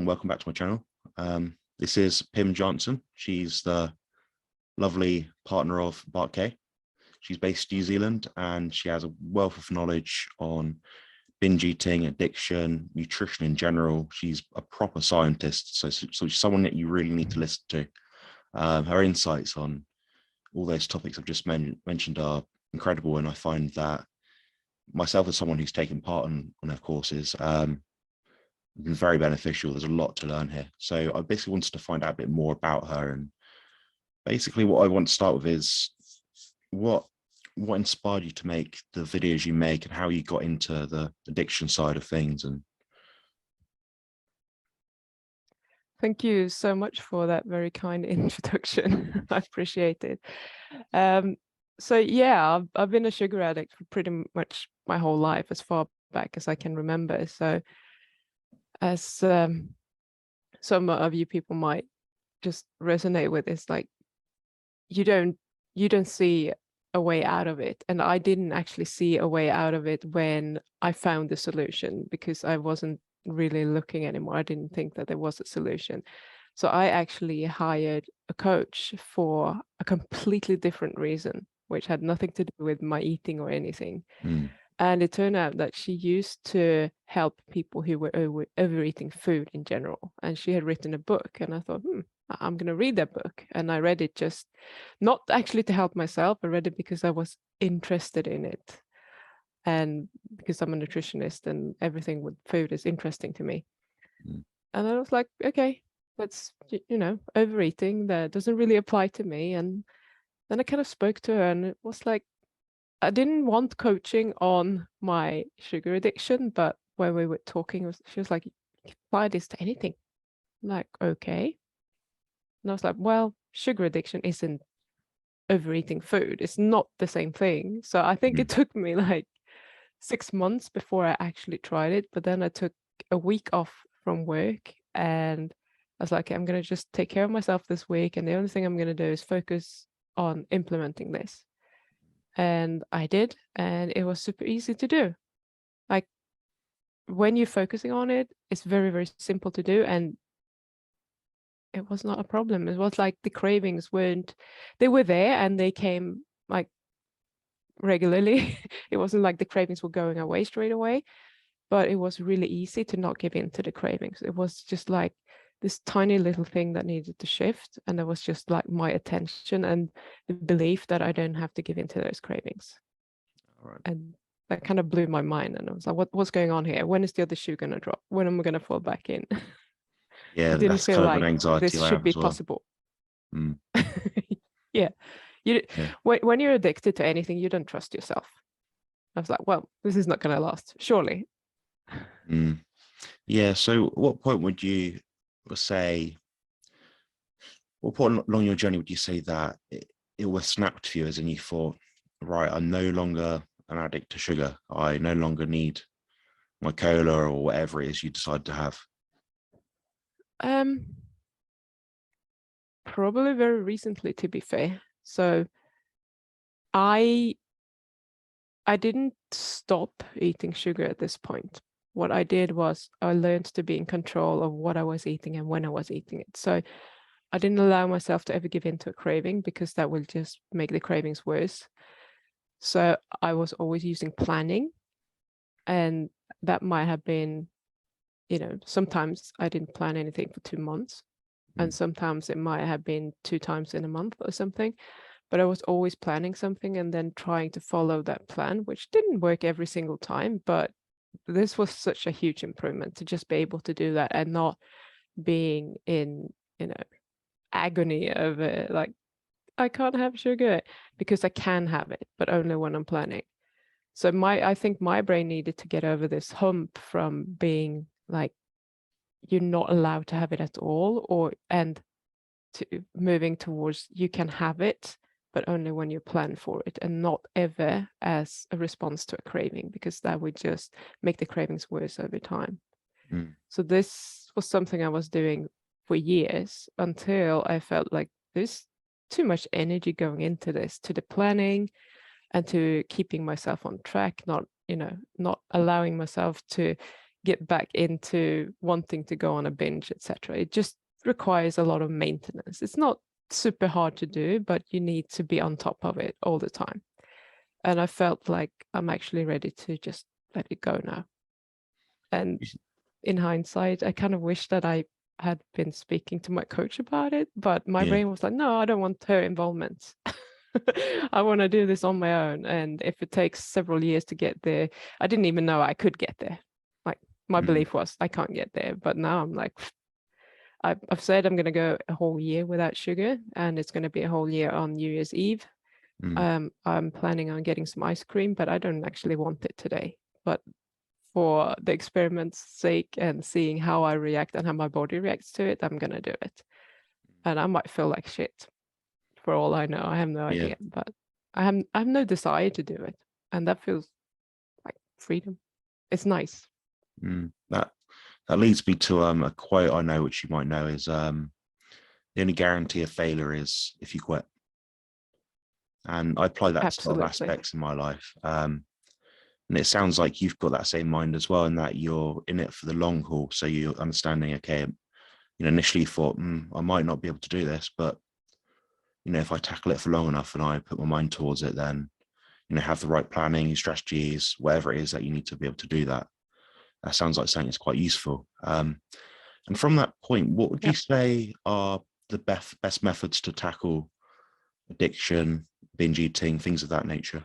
and welcome back to my channel. This is Pim Johnson. She's the lovely partner of Bart K. She's based in New Zealand and she has a wealth of knowledge on binge eating, addiction, nutrition in general. She's a proper scientist, so she's someone that you really need to listen to. Her insights on all those topics I've just mentioned are incredible, and I find that myself as someone who's taken part on her courses, been very beneficial. There's a lot to learn here. So I basically wanted to find out a bit more about her, and basically what I want to start with is what inspired you to make the videos you make and how you got into the addiction side of things. And thank you so much for that very kind introduction. I appreciate it. So yeah, I've been a sugar addict for pretty much my whole life, as far back as I can remember. So as some of you people might just resonate with, it's like you don't see a way out of it. And I didn't actually see a way out of it when I found the solution, because I wasn't really looking anymore. I didn't think that there was a solution. So I actually hired a coach for a completely different reason, which had nothing to do with my eating or anything. And it turned out that she used to help people who were overeating food in general. And she had written a book, and I thought, I'm going to read that book. And I read it just not actually to help myself. I read it because I was interested in it. And because I'm a nutritionist and everything with food is interesting to me. And I was like, okay, that's, overeating, that doesn't really apply to me. And then I kind of spoke to her, and it was like, I didn't want coaching on my sugar addiction, but when we were talking, she was like, you can apply this to anything. I'm like, okay. And I was like, well, sugar addiction isn't overeating food. It's not the same thing. So I think it took me like 6 months before I actually tried it. But then I took a week off from work, and I was like, I'm going to just take care of myself this week. And the only thing I'm going to do is focus on implementing this. And I did, and it was super easy to do. Like, when you're focusing on it, it's very, very simple to do, and it was not a problem. It was like the cravings they were there, and they came like regularly. It wasn't like the cravings were going away straight away, but it was really easy to not give in to the cravings. It was just like this tiny little thing that needed to shift, and it was just like my attention and the belief that I don't have to give in to those cravings. Right. And that kind of blew my mind, and I was like, what's going on here? When is the other shoe going to drop? When am I going to fall back in? Yeah, It didn't that's feel kind like of an anxiety this I should have be as well. possible. Yeah. When you're addicted to anything, you don't trust yourself. I was like, well, this is not going to last, surely. Yeah, so what point would you say, what point along your journey would you say that it was snapped for you, as in you thought, right, I'm no longer an addict to sugar. I no longer need my cola or whatever it is you decide to have? Probably very recently, to be fair. So I didn't stop eating sugar at this point. What I did was I learned to be in control of what I was eating and when I was eating it. So I didn't allow myself to ever give in to a craving, because that will just make the cravings worse. So I was always using planning, and that might have been, sometimes I didn't plan anything for 2 months, and sometimes it might have been 2 times in a month or something. But I was always planning something and then trying to follow that plan, which didn't work every single time. But this was such a huge improvement to just be able to do that and not being in, agony of it. Like, I can't have sugar, because I can have it, but only when I'm planning. So I think my brain needed to get over this hump from being like, you're not allowed to have it at all, and to moving towards you can have it, but only when you plan for it, and not ever as a response to a craving, because that would just make the cravings worse over time. So this was something I was doing for years, until I felt like there's too much energy going into this, to the planning and to keeping myself on track, not allowing myself to get back into wanting to go on a binge, etc. It just requires a lot of maintenance. It's not super hard to do, but you need to be on top of it all the time. And I felt like I'm actually ready to just let it go now. And in hindsight, I kind of wish that I had been speaking to my coach about it, but my brain was like, no, I don't want her involvement. I want to do this on my own. And if it takes several years to get there, I didn't even know I could get there. Like my belief was I can't get there. But now I'm like, I've said I'm going to go a whole year without sugar, and it's going to be a whole year on New Year's Eve. I'm planning on getting some ice cream, but I don't actually want it today. But for the experiment's sake and seeing how I react and how my body reacts to it, I'm going to do it. And I might feel like shit for all I know. I have no idea, but I have no desire to do it. And that feels like freedom. It's nice. That leads me to a quote I know, which you might know, is the only guarantee of failure is if you quit. And I apply that to a lot of aspects in my life. And it sounds like you've got that same mind as well, in that you're in it for the long haul. So you're understanding, okay, initially you thought, I might not be able to do this, but if I tackle it for long enough and I put my mind towards it, then have the right planning, strategies, whatever it is that you need to be able to do that. That sounds like something that's quite useful. And from that point, what would you say are the best methods to tackle addiction, binge eating, things of that nature?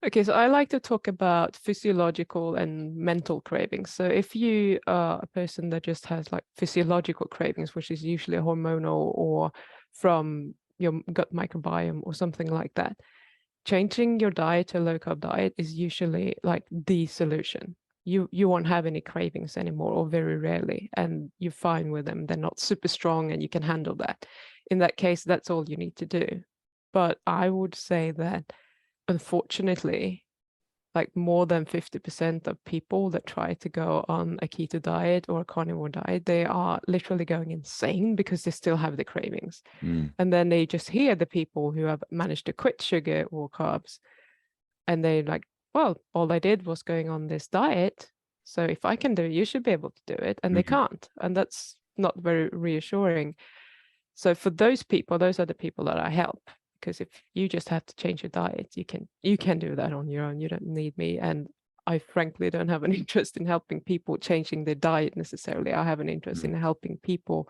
Okay, so I like to talk about physiological and mental cravings. So if you are a person that just has like physiological cravings, which is usually hormonal or from your gut microbiome or something like that, changing your diet to a low-carb diet is usually like the solution. You won't have any cravings anymore, or very rarely, and you're fine with them. They're not super strong and you can handle that. In that case, that's all you need to do. But I would say that unfortunately, like more than 50% of people that try to go on a keto diet or a carnivore diet, they are literally going insane because they still have the cravings. And then they just hear the people who have managed to quit sugar or carbs, and they're like, well, all I did was going on this diet. So if I can do it, you should be able to do it. And they can't. And that's not very reassuring. So for those people, those are the people that I help. Because if you just have to change your diet, you can do that on your own. You don't need me. And I frankly don't have an interest in helping people changing their diet necessarily. I have an interest in helping people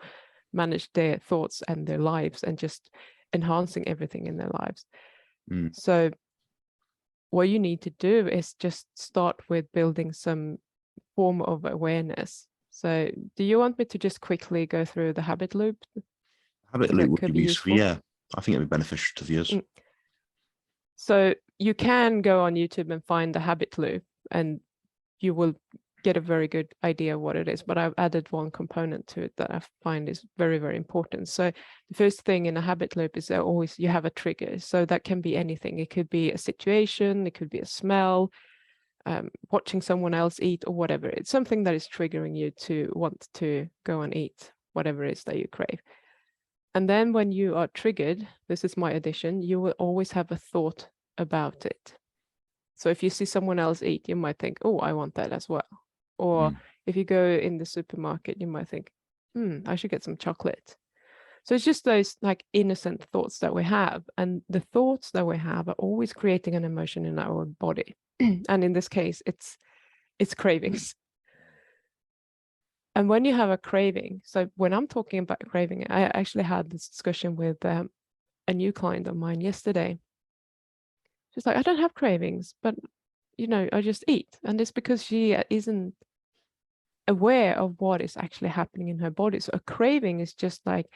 manage their thoughts and their lives and just enhancing everything in their lives. So what you need to do is just start with building some form of awareness. So do you want me to just quickly go through the habit loop? Habit loop would be useful. Yeah, I think it'd be beneficial to viewers. So you can go on YouTube and find the habit loop, and you will get a very good idea of what it is. But I've added one component to it that I find is very, very important. So the first thing in a habit loop is that always you have a trigger. So that can be anything. It could be a situation, it could be a smell, watching someone else eat, or whatever. It's something that is triggering you to want to go and eat whatever it is that you crave. And then when you are triggered, this is my addition, you will always have a thought about it. So if you see someone else eat, you might think, oh, I want that as well. Or if you go in the supermarket, you might think, I should get some chocolate. So it's just those like innocent thoughts that we have. And the thoughts that we have are always creating an emotion in our body. And in this case, it's cravings. And when you have a craving, so when I'm talking about craving, I actually had this discussion with a new client of mine yesterday. She's like, I don't have cravings, but, I just eat. And it's because she isn't aware of what is actually happening in her body. So a craving is just like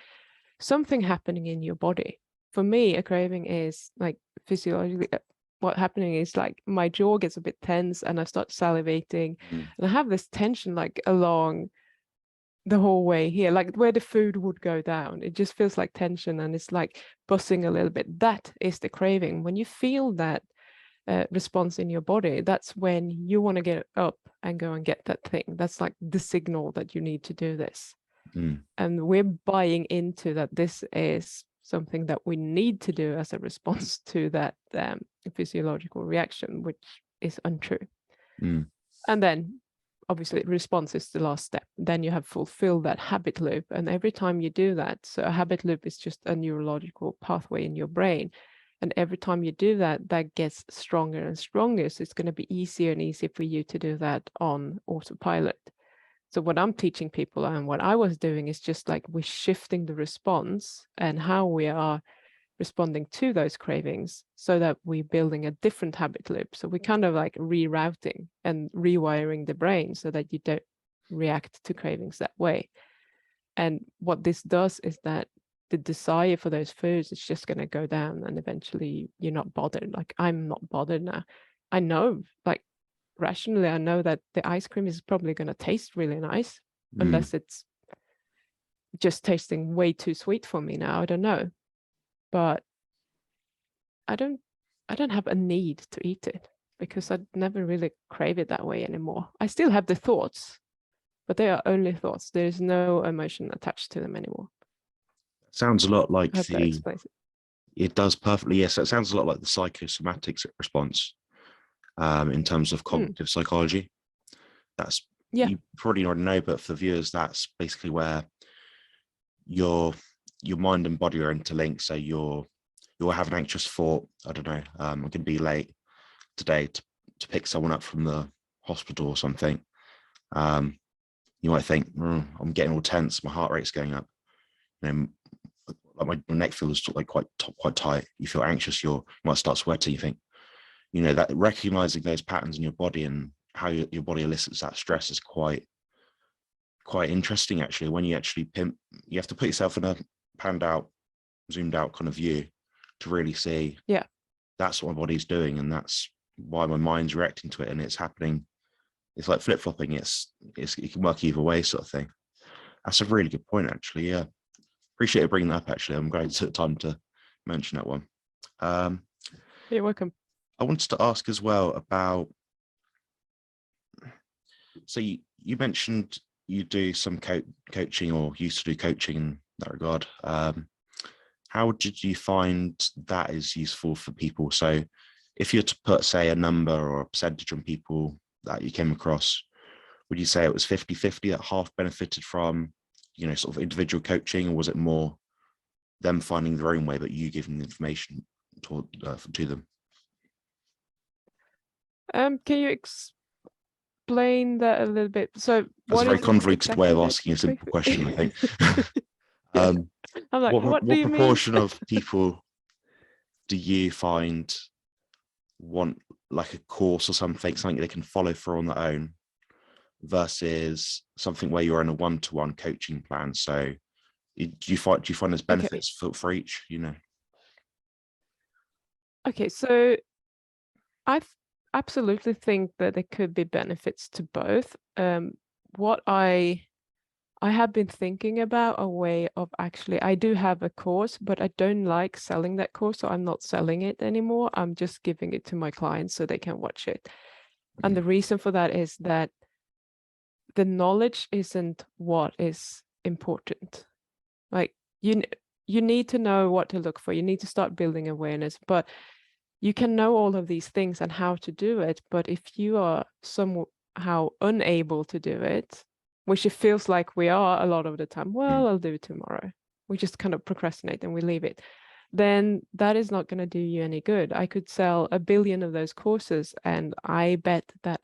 something happening in your body. For me, a craving is like physiologically, what happening is like my jaw gets a bit tense and I start salivating. And I have this tension like along the whole way here, like where the food would go down. It just feels like tension and it's like buzzing a little bit. That is the craving. When you feel that response in your body, that's when you want to get up and go and get that thing. That's like the signal that you need to do this. And we're buying into that this is something that we need to do as a response to that physiological reaction, which is untrue. Mm. And then obviously response is the last step. Then you have fulfilled that habit loop. And every time you do that, so a habit loop is just a neurological pathway in your brain. And every time you do that, that gets stronger and stronger. So it's going to be easier and easier for you to do that on autopilot. So what I'm teaching people and what I was doing is just like we're shifting the response and how we are responding to those cravings so that we're building a different habit loop. So we're kind of like rerouting and rewiring the brain so that you don't react to cravings that way. And what this does is that the desire for those foods is just going to go down, and eventually you're not bothered. Like I'm not bothered now. I know, like rationally, I know that the ice cream is probably going to taste really nice, unless it's just tasting way too sweet for me now. I don't know. But I don't have a need to eat it because I never really crave it that way anymore. I still have the thoughts, but they are only thoughts. There's no emotion attached to them anymore. Sounds a lot like I hope that explains it. It does perfectly. Yes, it sounds a lot like the psychosomatic response in terms of cognitive psychology. That's, you probably already know, but for the viewers, that's basically where your mind and body are interlinked. So you'll have an anxious thought. I don't know. I'm going to be late today to pick someone up from the hospital or something. You might think, I'm getting all tense. My heart rate's going up. You know, like my neck feels like quite tight. You feel anxious. You might start sweating. You think, you know, that recognizing those patterns in your body and how your body elicits that stress is quite interesting, actually. When you actually you have to put yourself in a panned out, zoomed out kind of view to really see, that's what my body's doing, and that's why my mind's reacting to it, and it's happening. It's like flip-flopping. It can work either way, sort of thing. That's a really good point, actually. Yeah, appreciate you bringing that up, actually. I'm glad you took time to mention that one. You're welcome. I wanted to ask as well about, so you mentioned you do some coaching, or used to do coaching in that regard. How did you find that is useful for people? So if you're to put, say, a number or a percentage on people that you came across, would you say it was 50-50, that half benefited from, you know, sort of individual coaching, or was it more them finding their own way, but you giving the information to them? Can you explain that a little bit? So that's a very convoluted way of asking a simple question, I think. I'm like, what do you proportion mean? of people do you find want like a course or something they can follow through on their own, versus something where you're in a one-to-one coaching plan? So do you find there's benefits for each, you know? Okay, so I absolutely think that there could be benefits to both. What I have been thinking about a way of actually, I do have a course, but I don't like selling that course, so I'm not selling it anymore. I'm just giving it to my clients so they can watch it. And the reason for that is that the knowledge isn't what is important. Like you need to know what to look for. You need to start building awareness, but you can know all of these things and how to do it. But if you are somehow unable to do it, which it feels like we are a lot of the time, well, I'll do it tomorrow. We just kind of procrastinate and we leave it. Then that is not going to do you any good. I could sell 1 billion of those courses, and I bet that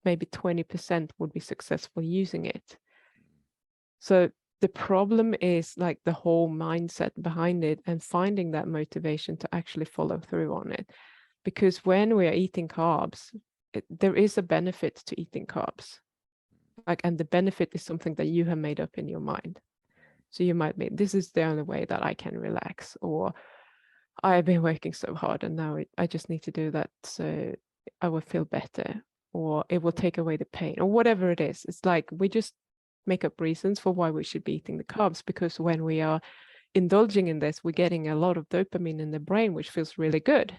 maybe 20% would be successful using it. So the problem is like the whole mindset behind it and finding that motivation to actually follow through on it. Because when we are eating carbs, there is a benefit to eating carbs. Like, and the benefit is something that you have made up in your mind. So you might be, this is the only way that I can relax, or I've been working so hard and now I just need to do that so I will feel better, or it will take away the pain, or whatever it is. It's like we just make up reasons for why we should be eating the carbs, because when we are indulging in this, we're getting a lot of dopamine in the brain, which feels really good.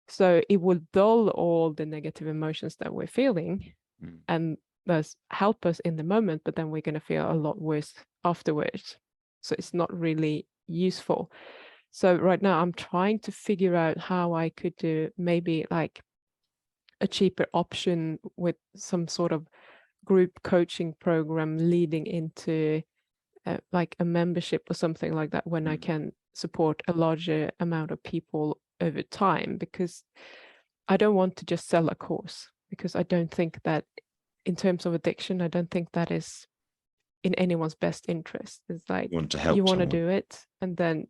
So it will dull all the negative emotions that we're feeling and thus help us in the moment, but then we're going to feel a lot worse afterwards. So it's not really useful. So right now I'm trying to figure out how I could do maybe like a cheaper option with some sort of group coaching program leading into like a membership or something like that, when I can support a larger amount of people over time, because I don't want to just sell a course, because I don't think that in terms of addiction, I don't think that is in anyone's best interest. It's like You want to help you want to someone. do it, and then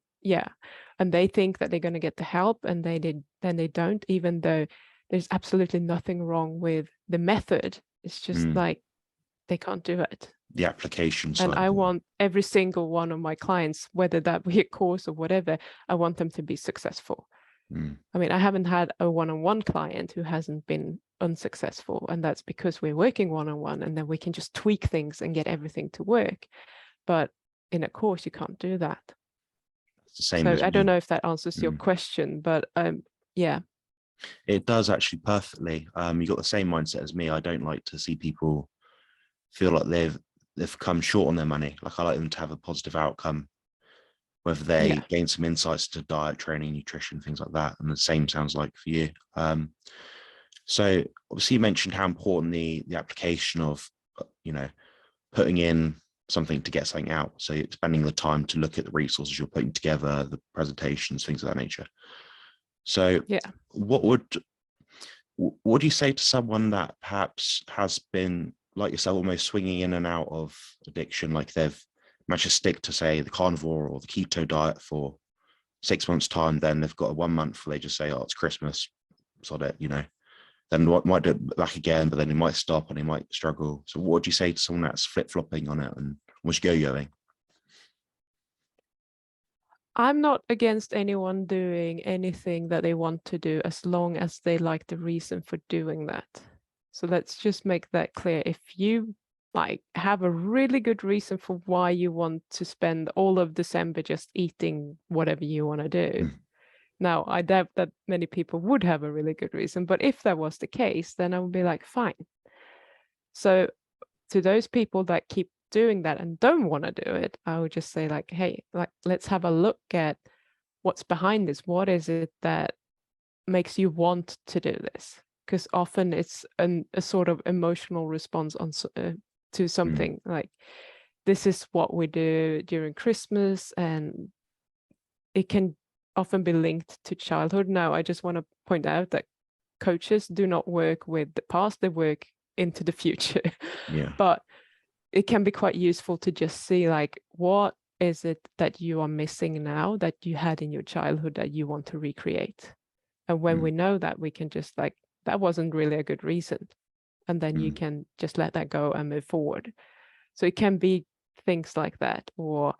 and they think that they're going to get the help, and then they don't, even though there's absolutely nothing wrong with the method. It's just like they can't do it. The application And side I of it. want every single one of my clients, whether that be a course or whatever, I want them to be successful. I mean, I haven't had a one-on-one client who hasn't been unsuccessful, and that's because we're working one-on-one, and then we can just tweak things and get everything to work. But in a course, you can't do that. It's the same So as I don't me. know if that answers your question, but yeah. It does actually perfectly. You got the same mindset as me. I don't like to see people feel like they've come short on their money. Like, I like them to have a positive outcome, whether they gain some insights to diet, training, nutrition, things like that. And the same sounds like for you. So obviously you mentioned how important the application of, putting in something to get something out. So you're spending the time to look at the resources you're putting together, the presentations, things of that nature. So what do you say to someone that perhaps has been like yourself, almost swinging in and out of addiction, like they've managed to stick to, say, the carnivore or the keto diet for 6 months' time, then they've got a 1 month where they just say, oh, it's Christmas, sod it, then what might do it back again, but then they might stop and they might struggle. So what do you say to someone that's flip-flopping on it and was yo-yoing? I'm not against anyone doing anything that they want to do, as long as they like the reason for doing that. So let's just make that clear. If you have a really good reason for why you want to spend all of December just eating whatever you want to do. Now, I doubt that many people would have a really good reason, but if that was the case, then I would be like, fine. So to those people that keep doing that and don't want to do it, I would just say, like, hey, let's have a look at what's behind this. What is it that makes you want to do this? Because often it's a sort of emotional response to something like, this is what we do during Christmas, and it can often be linked to childhood. Now, I just want to point out that coaches do not work with the past, they work into the future. But it can be quite useful to just see, like, what is it that you are missing now that you had in your childhood that you want to recreate? And when we know that, we can just that wasn't really a good reason. And then you can just let that go and move forward. So it can be things like that, or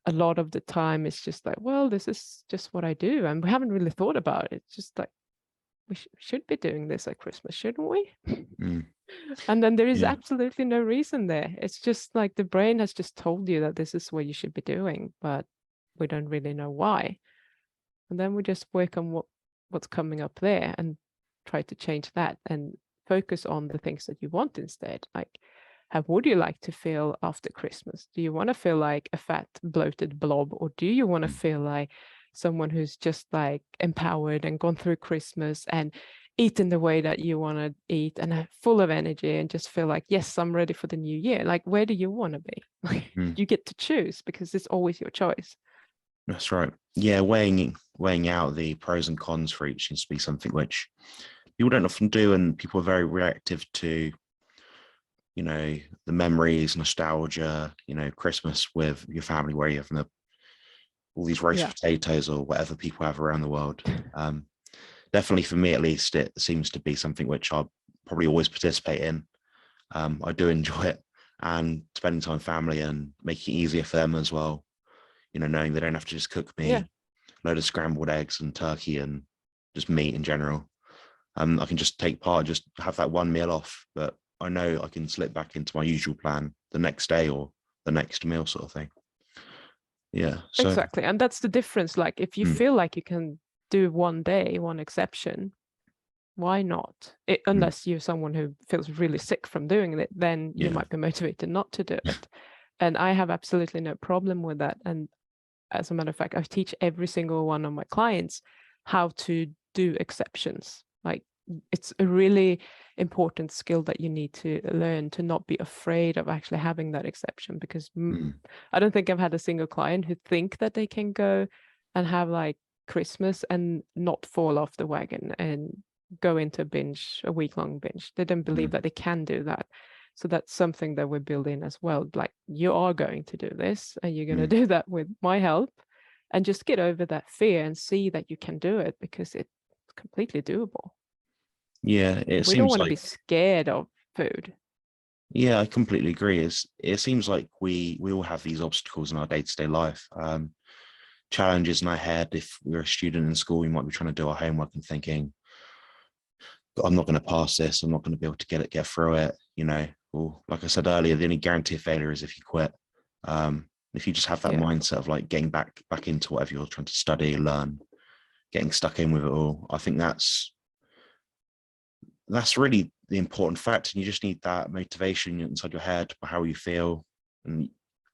a lot of the time it's just like, well, this is just what I do, and we haven't really thought about it. It's just like, we should be doing this at Christmas, shouldn't we? And then there is absolutely no reason there. It's just like the brain has just told you that this is what you should be doing, but we don't really know why. And then we just work on what's coming up there and try to change that and focus on the things that you want instead. Like, how would you like to feel after Christmas? Do you want to feel like a fat, bloated blob, or do you want to feel like someone who's just like empowered and gone through Christmas and eaten the way that you want to eat and full of energy and just feel like, yes, I'm ready for the new year? Like, where do you want to be? You get to choose, because it's always your choice. That's right. Yeah, weighing out the pros and cons for each seems to be something which people don't often do, and people are very reactive to, the memories, nostalgia, Christmas with your family, where you're having all these roast potatoes or whatever people have around the world. Definitely for me, at least, it seems to be something which I'll probably always participate in. I do enjoy it, and spending time with family and making it easier for them as well. Knowing they don't have to just cook me a load of scrambled eggs and turkey and just meat in general. I can just take part, just have that one meal off, but I know I can slip back into my usual plan the next day or the next meal, sort of thing. Yeah. So, exactly. And that's the difference. Like, if you feel like you can do one day, one exception, why not? Unless you're someone who feels really sick from doing it, then you might be motivated not to do it. And I have absolutely no problem with that. And as a matter of fact, I teach every single one of my clients how to do exceptions. Like, it's a really important skill that you need to learn, to not be afraid of actually having that exception, because I don't think I've had a single client who think that they can go and have like Christmas and not fall off the wagon and go into binge, a week-long binge. They don't believe that they can do that. So that's something that we build in as well. Like, you are going to do this, and you're going to do that with my help, and just get over that fear and see that you can do it, because it's completely doable. Yeah, it We seems don't want to like, be scared of food. yeah, I completely agree. It seems like we all have these obstacles in our day-to-day life. Challenges in our head. If we're a student in school, we might be trying to do our homework and thinking, I'm not going to pass this. I'm not going to be able to get through it. You know, or like I said earlier, the only guarantee of failure is if you quit. If you just have that mindset of like getting back into whatever you're trying to study, learn, getting stuck in with it all, I think that's really the important fact. And you just need that motivation inside your head by how you feel, and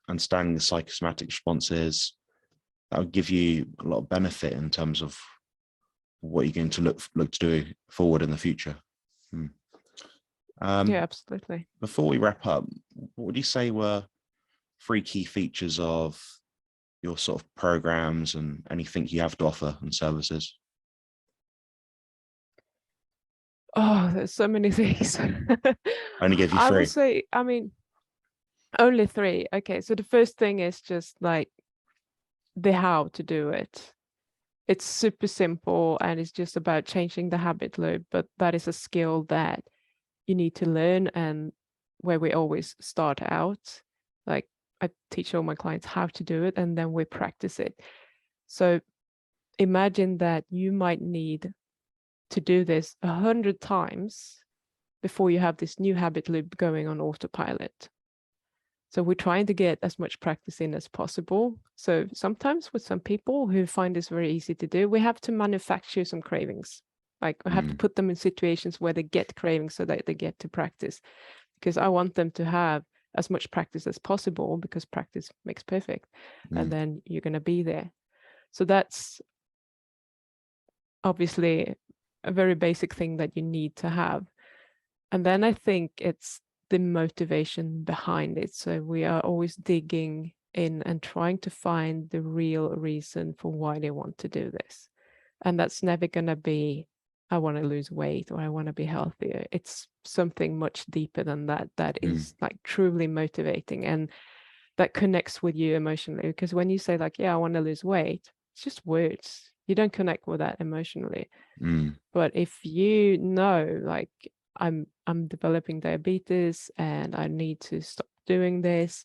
understanding the psychosomatic responses. That will give you a lot of benefit in terms of what you're going to look to do forward in the future. Yeah, absolutely. Before we wrap up, what would you say were 3 key features of your sort of programs and anything you have to offer and services? Oh, there's so many things. I only gave you I 3. would say, I mean, only 3. Okay, so the first thing is just like the how to do it. It's super simple, and it's just about changing the habit loop, but that is a skill that you need to learn, and where we always start out. Like, I teach all my clients how to do it, and then we practice it. So imagine that you might need to do this 100 times before you have this new habit loop going on autopilot. So we're trying to get as much practice in as possible. So sometimes with some people who find this very easy to do, we have to manufacture some cravings. Like, we have to put them in situations where they get cravings so that they get to practice, because I want them to have as much practice as possible, because practice makes perfect. And then you're going to be there. So that's obviously a very basic thing that you need to have. And then I think it's the motivation behind it. So we are always digging in and trying to find the real reason for why they want to do this. And that's never going to be, I want to lose weight or I want to be healthier. It's something much deeper than that, that is like truly motivating and that connects with you emotionally. Because when you say like, yeah, I want to lose weight, it's just words. You don't connect with that emotionally. But if you know, like, I'm developing diabetes and I need to stop doing this,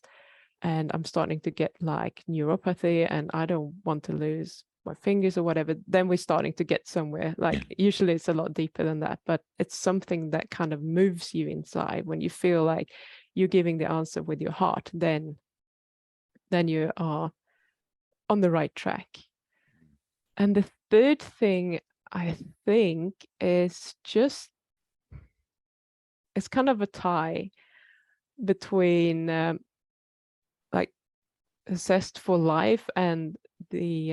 and I'm starting to get like neuropathy and I don't want to lose my fingers or whatever, then we're starting to get somewhere. Like, usually it's a lot deeper than that, but it's something that kind of moves you inside. When you feel like you're giving the answer with your heart, then you are on the right track. And the third thing I think is just, it's kind of a tie between like a zest for life and the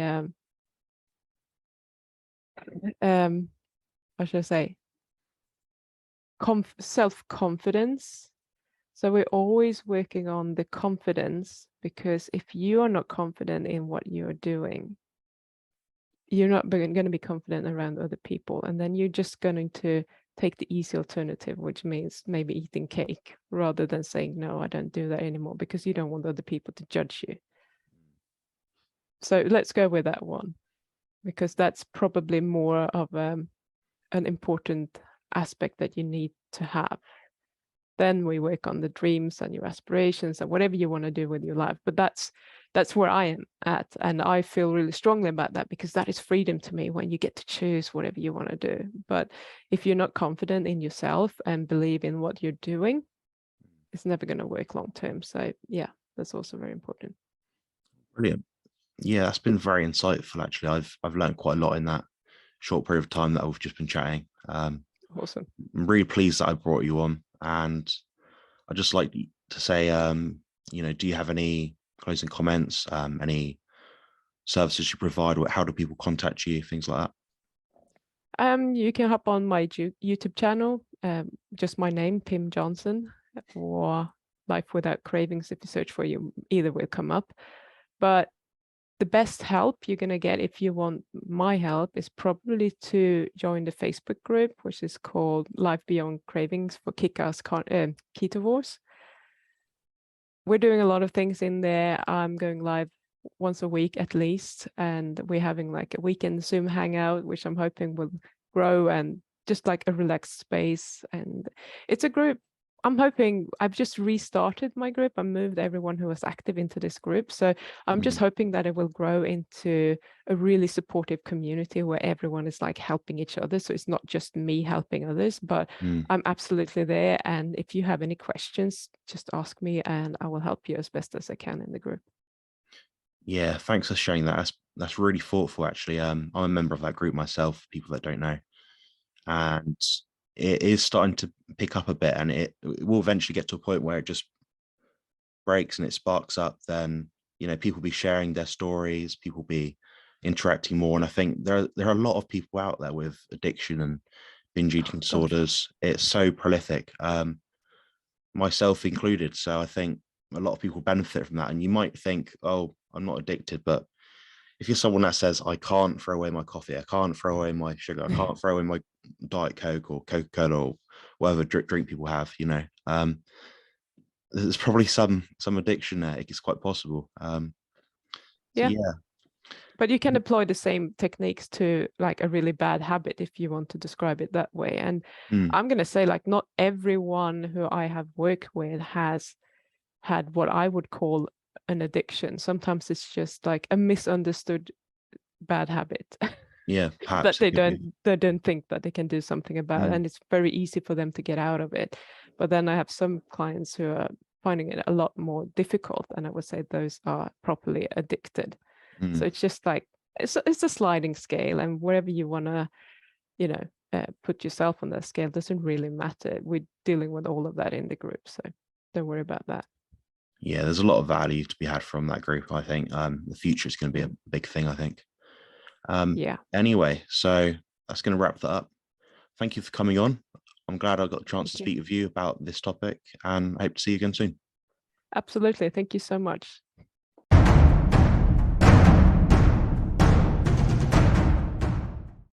how should I say, self-confidence. So we're always working on the confidence, because if you are not confident in what you're doing, you're not going to be confident around other people, and then you're just going to take the easy alternative, which means maybe eating cake rather than saying, no, I don't do that anymore, because you don't want other people to judge you. So let's go with that one, because that's probably more of an important aspect that you need to have. Then we work on the dreams and your aspirations and whatever you want to do with your life. But that's where I am at. And I feel really strongly about that, because that is freedom to me, when you get to choose whatever you want to do. But if you're not confident in yourself and believe in what you're doing, it's never going to work long term. So yeah, that's also very important. Brilliant. Yeah, that's been very insightful. Actually, I've learned quite a lot in that short period of time that we've just been chatting. Awesome. I'm really pleased that I brought you on, and I'd just like to say, do you have any closing comments, any services you provide, or how do people contact you, things like that? You can hop on my YouTube channel, just my name, Pim Johnson, or Life Without Cravings. If you search for you, either will come up. But the best help you're going to get if you want my help is probably to join the Facebook group, which is called Life Beyond Cravings for Kick-Ass Ketovores. We're doing a lot of things in there. I'm going live once a week at least, and we're having like a weekend Zoom hangout, which I'm hoping will grow, and just like a relaxed space. And it's a group. I'm hoping, I've just restarted my group. I moved everyone who was active into this group. So I'm just hoping that it will grow into a really supportive community where everyone is like helping each other. So it's not just me helping others, but I'm absolutely there. And if you have any questions, just ask me and I will help you as best as I can in the group. Yeah, thanks for sharing that. That's really thoughtful, actually. I'm a member of that group myself, people that don't know. And it is starting to pick up a bit, and it will eventually get to a point where it just breaks and it sparks up. Then, you know, people be sharing their stories, people be interacting more. And I think there are a lot of people out there with addiction and binge eating disorders. It's so prolific, myself included. So I think a lot of people benefit from that. And you might think, oh, I'm not addicted, but if you're someone that says, I can't throw away my coffee, I can't throw away my sugar, I can't throw away my Diet Coke or Coca-Cola or whatever drink people have, you know, there's probably some addiction there. It's quite possible. Yeah. Yeah. But you can employ the same techniques to like a really bad habit, if you want to describe it that way. And I'm going to say, like, not everyone who I have worked with has had what I would call an addiction. Sometimes it's just like a misunderstood bad habit. Yeah, that perhaps they don't think that they can do something about, and it's very easy for them to get out of it. But then I have some clients who are finding it a lot more difficult, and I would say those are properly addicted. So it's just like it's a sliding scale, and wherever you want to, you know, put yourself on that scale doesn't really matter. We're dealing with all of that in the group, so don't worry about that. Yeah, there's a lot of value to be had from that group. I think the future is going to be a big thing, I think. Yeah. Anyway, so that's going to wrap that up. Thank you for coming on. I'm glad I got a chance to Thank you. speak with you about this topic, and I hope to see you again soon. Absolutely. Thank you so much.